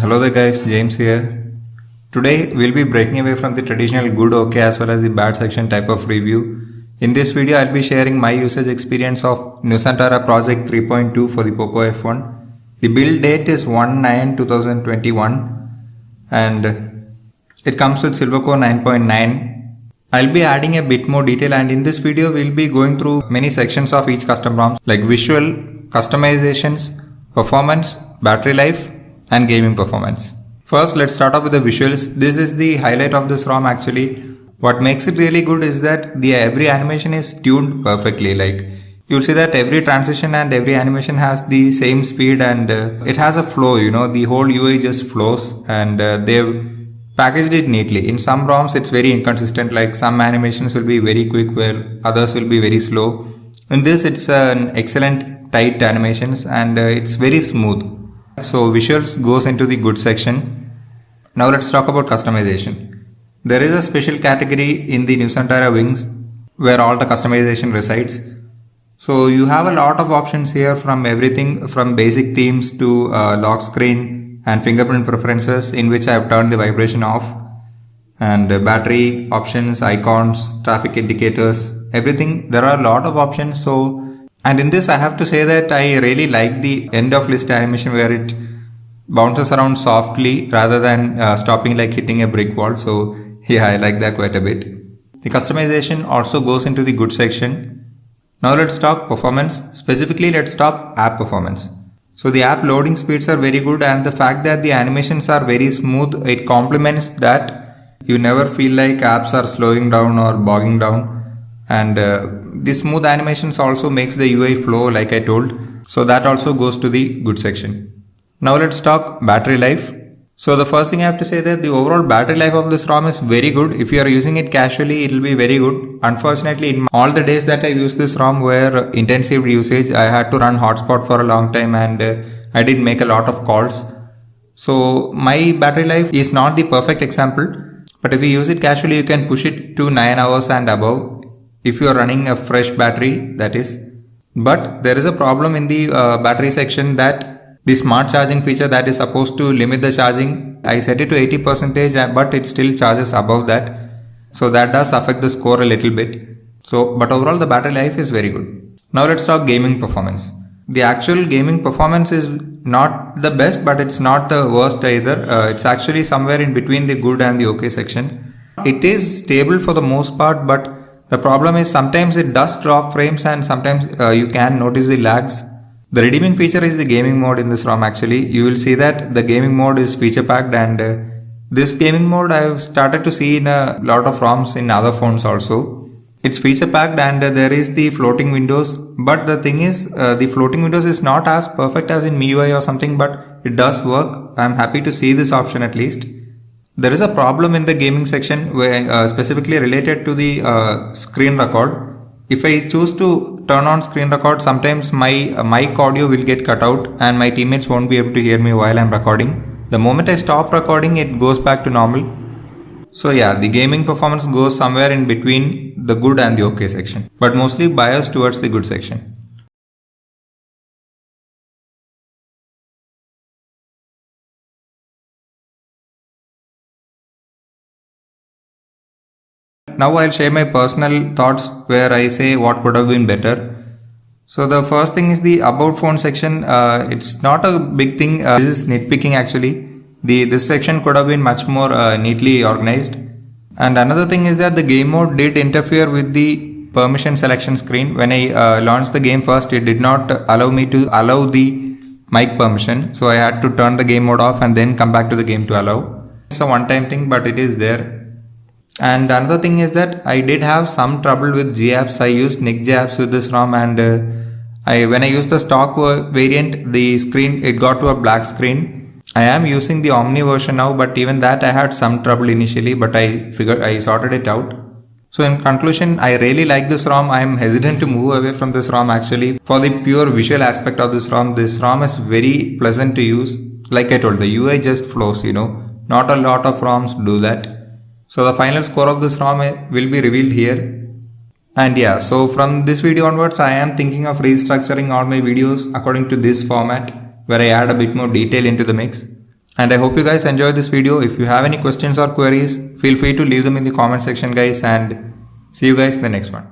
Hello there guys, James here. Today we'll be breaking away from the traditional good, okay as well as the bad section type of review. In this video I'll be sharing my usage experience of Nusantara Project 3.2 for the Poco F1. The build date is 1/9/2021 and it comes with Silvercore 9.9. I'll be adding a bit more detail, and in this video we'll be going through many sections of each custom ROM like visual, customizations, performance, battery life and gaming performance. First, let's start off with the visuals. This is the highlight of this ROM actually. What makes it really good is that every animation is tuned perfectly. Like you'll see that every transition and every animation has the same speed, and it has a flow, the whole UI just flows, and they've packaged it neatly. In some ROMs it's very inconsistent, like some animations will be very quick while others will be very slow. In this it's an excellent tight animations, and it's very smooth. So visuals goes into the good section. Now let's talk about customization. There is a special category in the Nusantara wings where all the customization resides. So you have a lot of options here, from everything from basic themes to lock screen and fingerprint preferences, in which I have turned the vibration off, and battery options, icons, traffic indicators, everything. There are a lot of options. And in this I have to say that I really like the end of list animation where it bounces around softly rather than stopping like hitting a brick wall. So yeah, I like that quite a bit. The customization also goes into the good section. Now let's talk performance. Specifically, let's talk app performance. So the app loading speeds are very good, and the fact that the animations are very smooth, it complements that. You never feel like apps are slowing down or bogging down. And the smooth animations also makes the UI flow, like I told. So that also goes to the good section. Now let's talk battery life. So the first thing I have to say that the overall battery life of this ROM is very good. If you are using it casually, it will be very good. Unfortunately, in all the days that I used this ROM were intensive usage. I had to run hotspot for a long time, and I did make a lot of calls. So my battery life is not the perfect example, but if you use it casually, you can push it to 9 hours and above. If you are running a fresh battery, that is. But there is a problem in the battery section, that the smart charging feature that is supposed to limit the charging, I set it to 80%, but it still charges above that. So that does affect the score a little bit. But overall the battery life is very good. Now let's talk gaming performance. The actual gaming performance is not the best, but it's not the worst either. It's actually somewhere in between the good and the okay section. It is stable for the most part, but the problem is sometimes it does drop frames, and sometimes you can notice the lags. The redeeming feature is the gaming mode in this ROM actually. You will see that the gaming mode is feature packed, and this gaming mode I have started to see in a lot of ROMs in other phones also. It's feature packed, and there is the floating windows. But the thing is, the floating windows is not as perfect as in MIUI or something, but it does work. I'm happy to see this option at least. There is a problem in the gaming section where specifically related to the screen record. If I choose to turn on screen record, sometimes my mic audio will get cut out and my teammates won't be able to hear me while I'm recording. The moment I stop recording, it goes back to normal. So yeah, the gaming performance goes somewhere in between the good and the okay section, but mostly biased towards the good section. Now I'll share my personal thoughts where I say what could have been better. So the first thing is the about phone section. It's not a big thing. This is nitpicking actually. This section could have been much more neatly organized. And another thing is that the game mode did interfere with the permission selection screen. When I launched the game first, it did not allow me to allow the mic permission. So I had to turn the game mode off and then come back to the game to allow. It's a one-time thing, but it is there. And another thing is that I did have some trouble with GApps. I used NickJApps with this ROM, and when I used the stock variant, the screen, it got to a black screen. I am using the Omni version now, but even that I had some trouble initially, but I sorted it out. So in conclusion, I really like this ROM. I am hesitant to move away from this ROM actually. For the pure visual aspect of this ROM is very pleasant to use. Like I told, the UI just flows, Not a lot of ROMs do that. So the final score of this ROM will be revealed here. And yeah, so from this video onwards, I am thinking of restructuring all my videos according to this format, where I add a bit more detail into the mix. And I hope you guys enjoyed this video. If you have any questions or queries, feel free to leave them in the comment section guys, and see you guys in the next one.